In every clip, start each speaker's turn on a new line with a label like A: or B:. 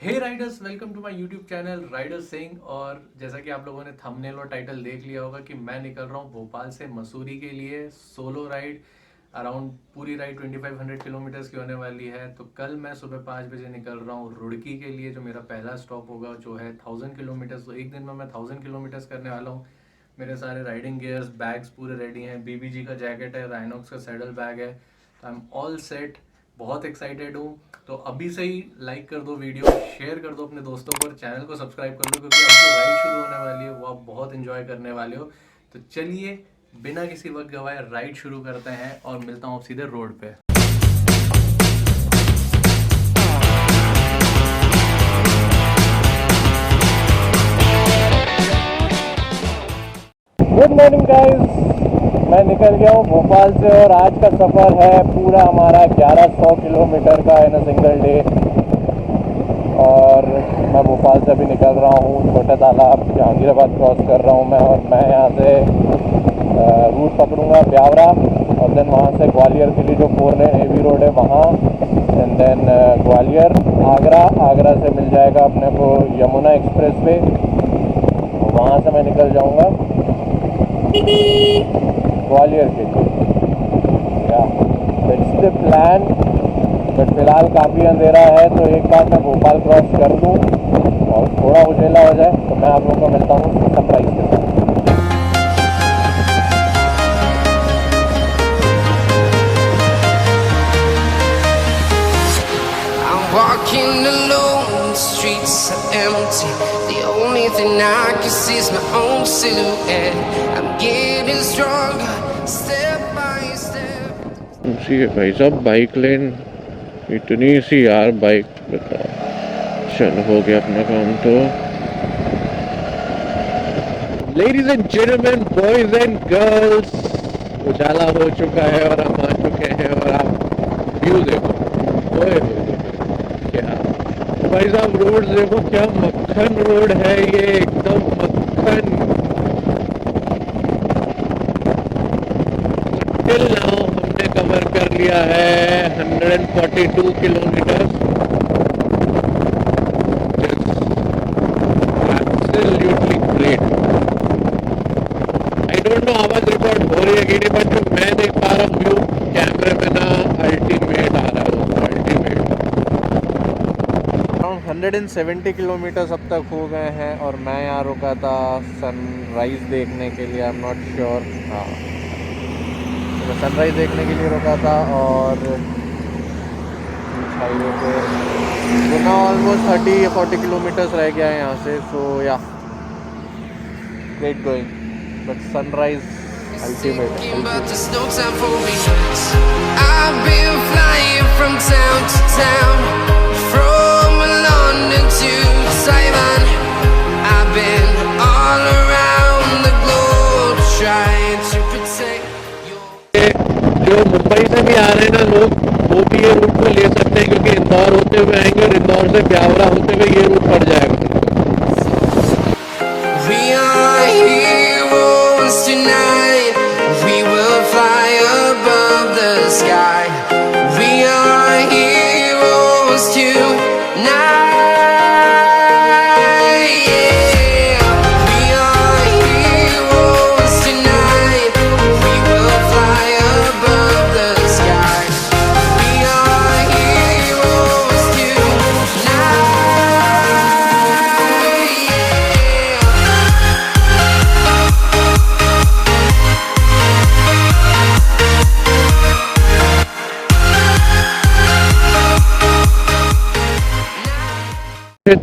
A: Hey riders, welcome to my YouTube channel rider Singh. और जैसा कि आप लोगों ने थंबनेल और टाइटल देख लिया होगा कि मैं निकल रहा हूँ भोपाल से मसूरी के लिए सोलो राइड। अराउंड पूरी राइड 2500 किलोमीटर्स की होने वाली है। तो कल मैं सुबह 5 बजे निकल रहा हूँ रुड़की के लिए, जो मेरा पहला स्टॉप होगा, जो है 1000 किलोमीटर्स। तो एक दिन में मैं 1000 किलोमीटर्स करने वाला हूँ। मेरे सारे राइडिंग गियर्स, बैग्स पूरे रेडी हैं। बीबीजी का जैकेट है, राइनॉक्स का सैडल बैग है। तो आई एम ऑल सेट। बहुत एक्साइटेड हूँ। तो अभी से ही लाइक कर दो, वीडियो शेयर कर दो अपने दोस्तों को और चैनल को सब्सक्राइब कर लो, क्योंकि अब जो राइड शुरू होने वाली है वो आप बहुत एंजॉय करने वाले हो। तो चलिए बिना किसी वक्त गवाए राइड शुरू करते हैं और मिलता हूँ सीधे रोड पे।
B: गुड मॉर्निंग गाइस, मैं निकल गया हूँ भोपाल से और आज का सफ़र है पूरा हमारा 1100 किलोमीटर का इन अ सिंगल डे। और मैं भोपाल से अभी निकल रहा हूँ छोटे तालाब जहांगीराबाद क्रॉस कर रहा हूँ मैं। और मैं यहाँ से रूट पकड़ूँगा ब्यावरा और देन वहाँ से ग्वालियर के लिए जो 4 लेन हेवी रोड है वहाँ, एंड देन ग्वालियर आगरा से मिल जाएगा अपने को यमुना एक्सप्रेस वे। वहाँ से मैं निकल जाऊँगा ग्वालियर के लिए। या इट्स द प्लान, बट फिलहाल काफ़ी अंधेरा है, तो एक बार मैं भोपाल क्रॉस कर लूँ और थोड़ा उजेला हो जाए तो मैं आप लोगों को मिलता हूँ सरप्राइज के साथ।
C: Walking alone, the streets are empty. The only thing I can see is my own silhouette. I'm getting stronger, step by step.
B: जी भाई साहब, बाइक लेन इतनी सी यार, बाइक बताओ। चल हो गया अपना काम। तो ladies and gentleman, boys and girls, उजाला हो चुका है और हम आ चुके हैं। और आप व्यू देखो, ओए क्या भाई साहब, रोड देखो क्या मक्खन रोड है ये, एकदम मक्खन। टिल नाउ हमने कवर कर लिया है 142 kilometre. Absolutely great. I don't know आवाज रिकॉर्ड हो रही है कि नहीं, बट जो मैं देख पा रहा हूँ व्यू कैमरे में ना, अल्टीमेट आ रहा है, अल्टीमेट। 170 किलोमीटर्स अब तक हो गए हैं और मैं यहाँ रुका था सनराइज़ देखने के लिए। आई एम नॉट श्योर, हाँ मैं सनराइज़ देखने के लिए रुका था। और हाईवे पे गुना ऑलमोस्ट 30 या 40 किलोमीटर्स रह गया है यहाँ से। सो या great going, but sunrise ultimate.
C: But there's no time for regrets. I've been flying from town to town, from London to Taiwan. I've been all around the globe trying to protect your.
B: जो मुंबई से भी आ रहे हैं ना लोग, वो भी ये रूट को ले सकते हैं, क्योंकि इंदौर होते हुए आएंगे और इंदौर से ब्यावरा होते हुए ये रूट पड़ जाएगा।
C: We are heroes tonight. We will fly above the sky. We are heroes tonight. Yeah. We are heroes tonight. We will fly above the sky. We are heroes tonight.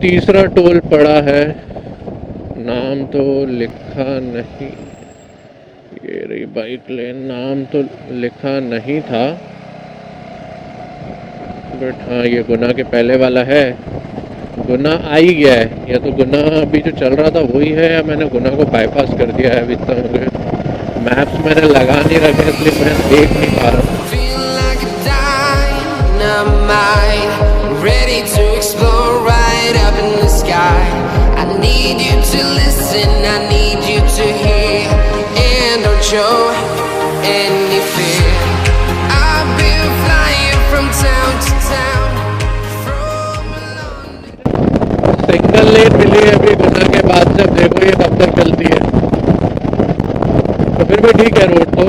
B: तीसरा टोल पड़ा है, नाम तो लिखा नहीं, ये रही बाइक लेन, नाम तो लिखा नहीं था, बट हाँ ये गुना के पहले वाला है। गुना आ ही गया है, या तो गुना अभी जो चल रहा था वही है, या मैंने गुना को बाईपास कर दिया है। अभी तक मुझे मैप्स मैंने लगा नहीं रखे, इसलिए मैं देख नहीं पा रहा।
C: Feel like a dynamite, ready to explore right up in the sky. I need you to listen, I need you to hear, and don't show any fear. I've been flying from town to town, from London.
B: Single lane मिली है अभी गुना के बाद से। अब देखो ये कब तक चलती है। तो फिर भी ठीक है रोड तो,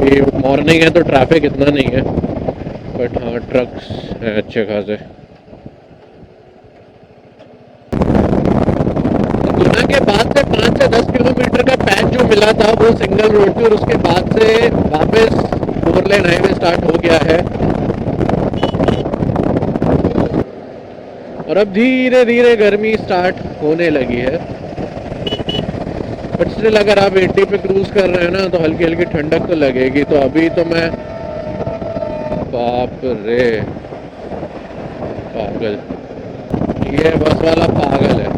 B: ये मॉर्निंग है तो ट्रैफिक इतना नहीं है, बट हाँ ट्रक्स हैं अच्छे खासे। गुना के बाद से 5 से 10 किलोमीटर का पैच जो मिला था वो सिंगल रोड थी, और उसके बाद से वापस 4 लेन हाईवे स्टार्ट हो गया है। और अब धीरे धीरे गर्मी स्टार्ट होने लगी है, बट स्टिल अगर आप 80 पे क्रूज कर रहे हैं ना तो हल्की हल्की ठंडक तो लगेगी। तो अभी तो मैं, बाप रे पागल, ये बस वाला पागल है।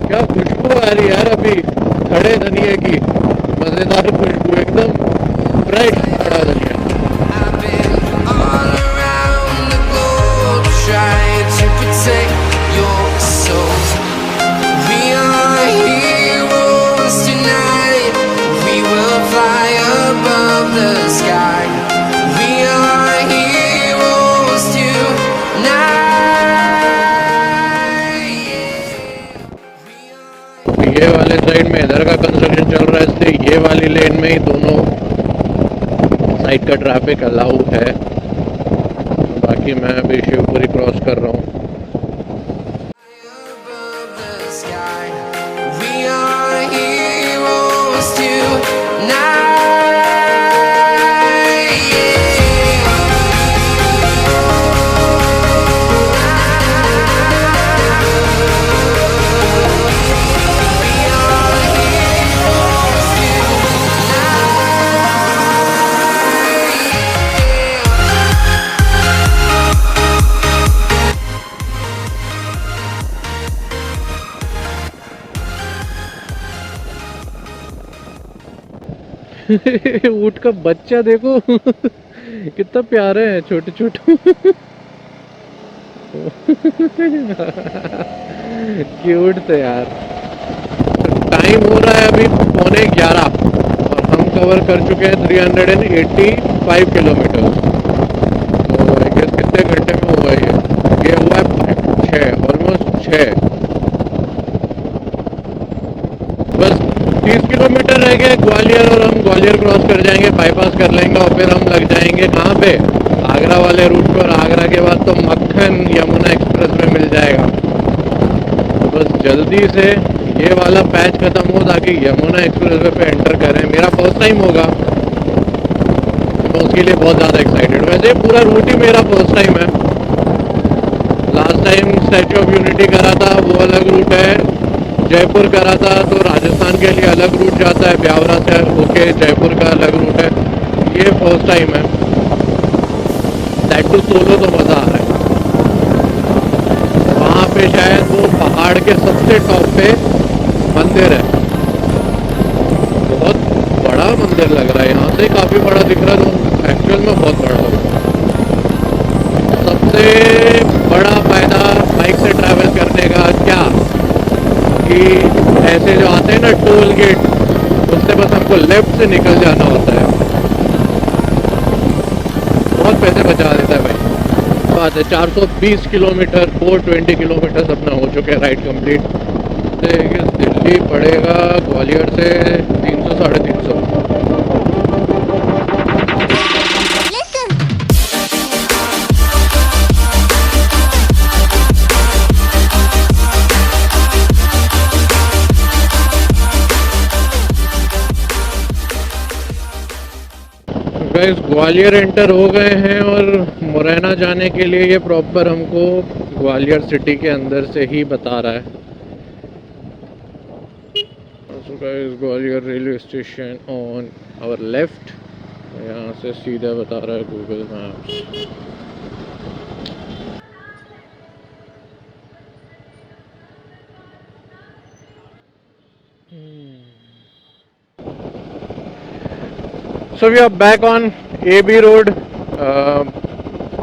B: क्या खुशबू आ रही है यार अभी खड़े धनिया की, मजेदार खुशबू, एकदम ब्राइट खड़ा धनिया।
C: I've been all around the globe trying to protect your soul. We are heroes tonight. We will fly above the sky. We are heroes tonight.
B: ये वाले साइड में इधर का कंस्ट्रक्शन चल रहा है, इसलिए ये वाली लेन में ही दोनों साइड का ट्रैफिक अलाउ है। बाकी मैं अभी शिवपुरी क्रॉस कर रहा हूँ।
C: Above the sky. We are heroes tonight.
B: ऊँट का बच्चा देखो कितना प्यारे है, छोटे छोटे क्यूट थे यार। टाइम हो रहा है अभी 11:15 और हम कवर कर चुके हैं 385 किलोमीटर। तो आई गेस कितने घंटे में हुआ ये हुआ है 6, ऑलमोस्ट 6। बस 30 किलोमीटर रह गए ग्वालियर, और हम ग्वालियर क्रॉस कर जाएंगे, बाईपास कर लेंगे और फिर हम लग जाएंगे कहाँ पे, आगरा वाले रूट पर। और आगरा के बाद तो मक्खन यमुना एक्सप्रेस में मिल जाएगा। तो बस जल्दी से ये वाला पैच खत्म हो ताकि यमुना एक्सप्रेस पे एंटर करें। मेरा फर्स्ट टाइम होगा तो मैं उसके लिए बहुत ज़्यादा एक्साइटेड हूँ। वैसे पूरा रूट ही मेरा फर्स्ट टाइम है। Last time statue of unity करा था, वो अलग रूट है। जयपुर करा था तो राजस्थान के लिए अलग रूट जाता है, ब्यावरा से होके जयपुर का अलग रूट है। ये फर्स्ट टाइम है, दैट टू सोलो, तो मज़ा आ रहा है। वहाँ पे शायद वो पहाड़ के सबसे टॉप पे मंदिर है, बहुत बड़ा मंदिर लग रहा है। यहाँ से काफ़ी बड़ा दिख रहा है, तो एक्चुअल में बहुत बड़ा लग रहा है। सबसे बड़ा फायदा बाइक से ट्रैवल करने का क्या, कि ऐसे जो आते हैं ना टोल गेट, उससे बस हमको लेफ्ट से निकल जाना होता है, बहुत पैसे बचा देता है भाई। बात है 420 किलोमीटर 420 किलोमीटर अपना हो चुके हैं राइड कंप्लीट। दिल्ली पड़ेगा ग्वालियर से 300 साढ़े 300। गाइस ग्वालियर एंटर हो गए हैं, और मुरैना जाने के लिए ये प्रॉपर हमको ग्वालियर सिटी के अंदर से ही बता रहा है। So guys Gwalior railway station on our left, यहाँ से सीधा बता रहा है Google maps. So we are back on AB road.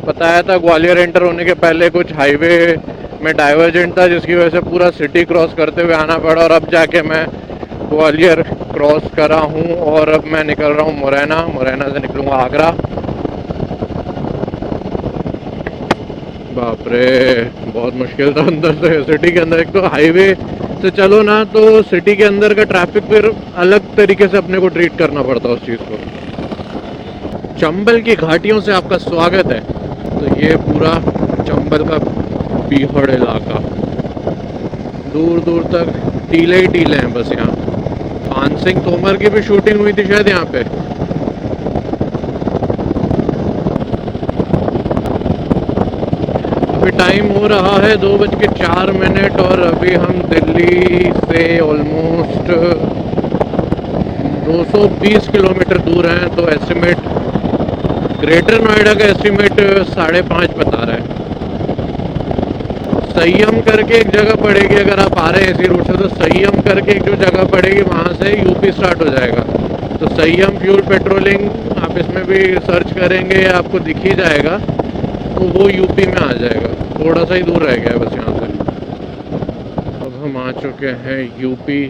B: बताया था ग्वालियर एंटर होने के पहले कुछ हाईवे में डाइवर्जेंट था, जिसकी वजह से पूरा सिटी क्रॉस करते हुए आना पड़ा, और अब जाके मैं ग्वालियर क्रॉस करा हूँ और अब मैं निकल रहा हूँ मुरैना। मुरैना से निकलूँगा आगरा। बाप रे, बहुत मुश्किल था अंदर से सिटी के अंदर। एक तो हाईवे से चलो ना तो सिटी के अंदर का ट्रैफिक फिर अलग तरीके से अपने को ट्रीट करना पड़ता है उस चीज़ को। चंबल की घाटियों से आपका स्वागत है। तो ये पूरा चंबल का पीहड़ इलाका, दूर दूर तक टीले ही टीले हैं बस। यहाँ पान सिंह तोमर की भी शूटिंग हुई थी शायद यहाँ पे। अभी टाइम हो रहा है 2:04 और अभी हम दिल्ली से ऑलमोस्ट 220 किलोमीटर दूर हैं। तो एस्टिमेट ग्रेटर नोएडा का एस्टिमेट 5.5 बता रहा है। संयम करके एक जगह पड़ेगी, अगर आप आ रहे हैं इसी रूट से तो संयम करके एक जो जगह पड़ेगी वहाँ से यूपी स्टार्ट हो जाएगा। तो संयम फ्यूल पेट्रोलिंग आप इसमें भी सर्च करेंगे आपको दिख ही जाएगा, तो वो यूपी में आ जाएगा। थोड़ा सा ही दूर रह गया है बस यहाँ से। अब हम आ चुके हैं यूपी,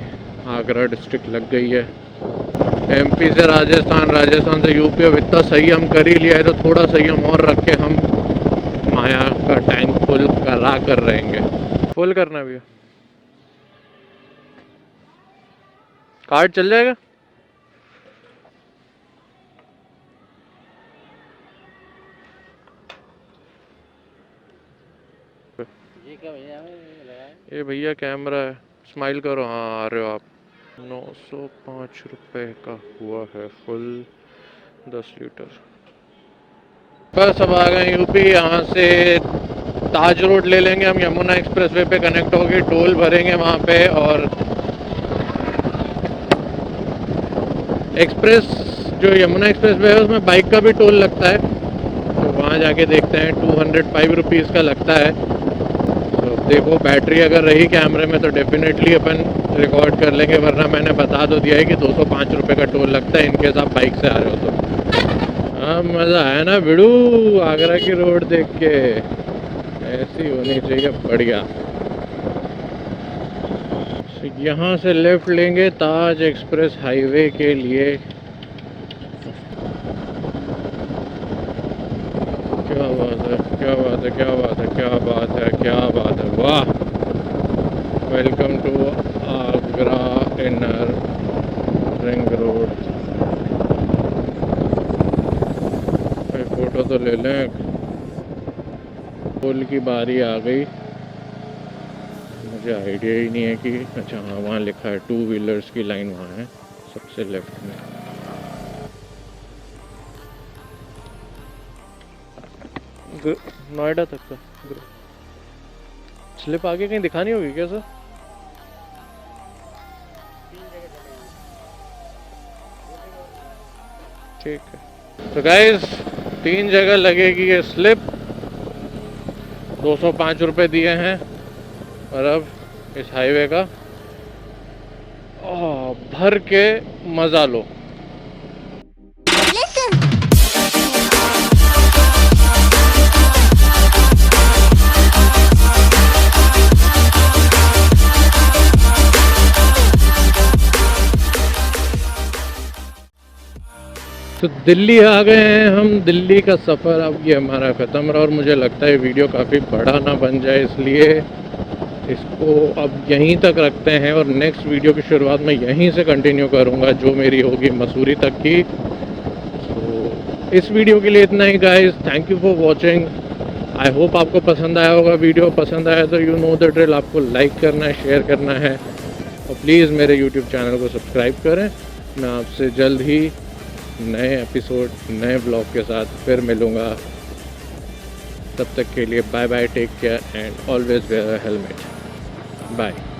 B: आगरा डिस्ट्रिक्ट लग गई है। एमपी से राजस्थान, राजस्थान से यूपी। अब इतना संयम कर ही लिया है तो थोड़ा संयम और रख के हम माया का टैंक फुल करा कर रहेंगे। फुल करना भी है, कार्ड चल जाएगा। ये भैया कैमरा है, स्माइल करो। हाँ आ रहे हो आप। 905 रुपये का हुआ है फुल 10 लीटर। बस अब आ गए यूपी। यहाँ से ताज रोड ले लेंगे हम, यमुना एक्सप्रेसवे पे कनेक्ट होके टोल भरेंगे वहाँ पे। और एक्सप्रेस जो यमुना एक्सप्रेसवे है उसमें बाइक का भी टोल लगता है, तो वहाँ जाके देखते हैं। 205 रुपीज़ का लगता है। तो देखो बैटरी अगर रही कैमरे में तो डेफिनेटली अपन रिकॉर्ड कर लेंगे, वरना मैंने बता तो दिया है कि 205 रुपये का टोल लगता है इनकेस आप बाइक से आ रहे हो तो। हाँ मज़ा आया ना बिड़ू, आगरा की रोड देख के। ऐसी होनी चाहिए, बढ़िया। यहाँ से लेफ्ट लेंगे ताज एक्सप्रेस हाईवे के लिए। क्या बात है, क्या बात है, क्या बात है, क्या बात है, क्या बात है, वाह। Welcome to Agra inner ring road. Photo तो ले लें। पुल की बारी आ गई। मुझे आइडिया ही नहीं है कि अच्छा हाँ वहाँ लिखा है 2 व्हीलर्स की लाइन वहाँ है सबसे लेफ्ट में। नोएडा तक का स्लिप आगे कहीं दिखानी होगी क्या सर? ठीक है। तो गाइस 3 जगह लगेगी ये स्लिप। 205 रुपये दिए हैं और अब इस हाईवे का भर के मजा लो। तो दिल्ली आ गए हैं हम। दिल्ली का सफ़र अब ये हमारा ख़त्म रहा और मुझे लगता है वीडियो काफ़ी बड़ा ना बन जाए, इसलिए इसको अब यहीं तक रखते हैं और नेक्स्ट वीडियो की शुरुआत मैं यहीं से कंटिन्यू करूँगा जो मेरी होगी मसूरी तक की। तो इस वीडियो के लिए इतना ही guys. Thank you for watching. I hope आपको पसंद आया होगा। वीडियो पसंद आया तो यू नो द ड्रिल, आपको लाइक करना है, शेयर करना है और प्लीज़ मेरे यूट्यूब चैनल को सब्सक्राइब करें। मैं आपसे जल्द ही नए एपिसोड, नए ब्लॉग के साथ फिर मिलूँगा। तब तक के लिए bye bye, take care and always wear a helmet. Bye.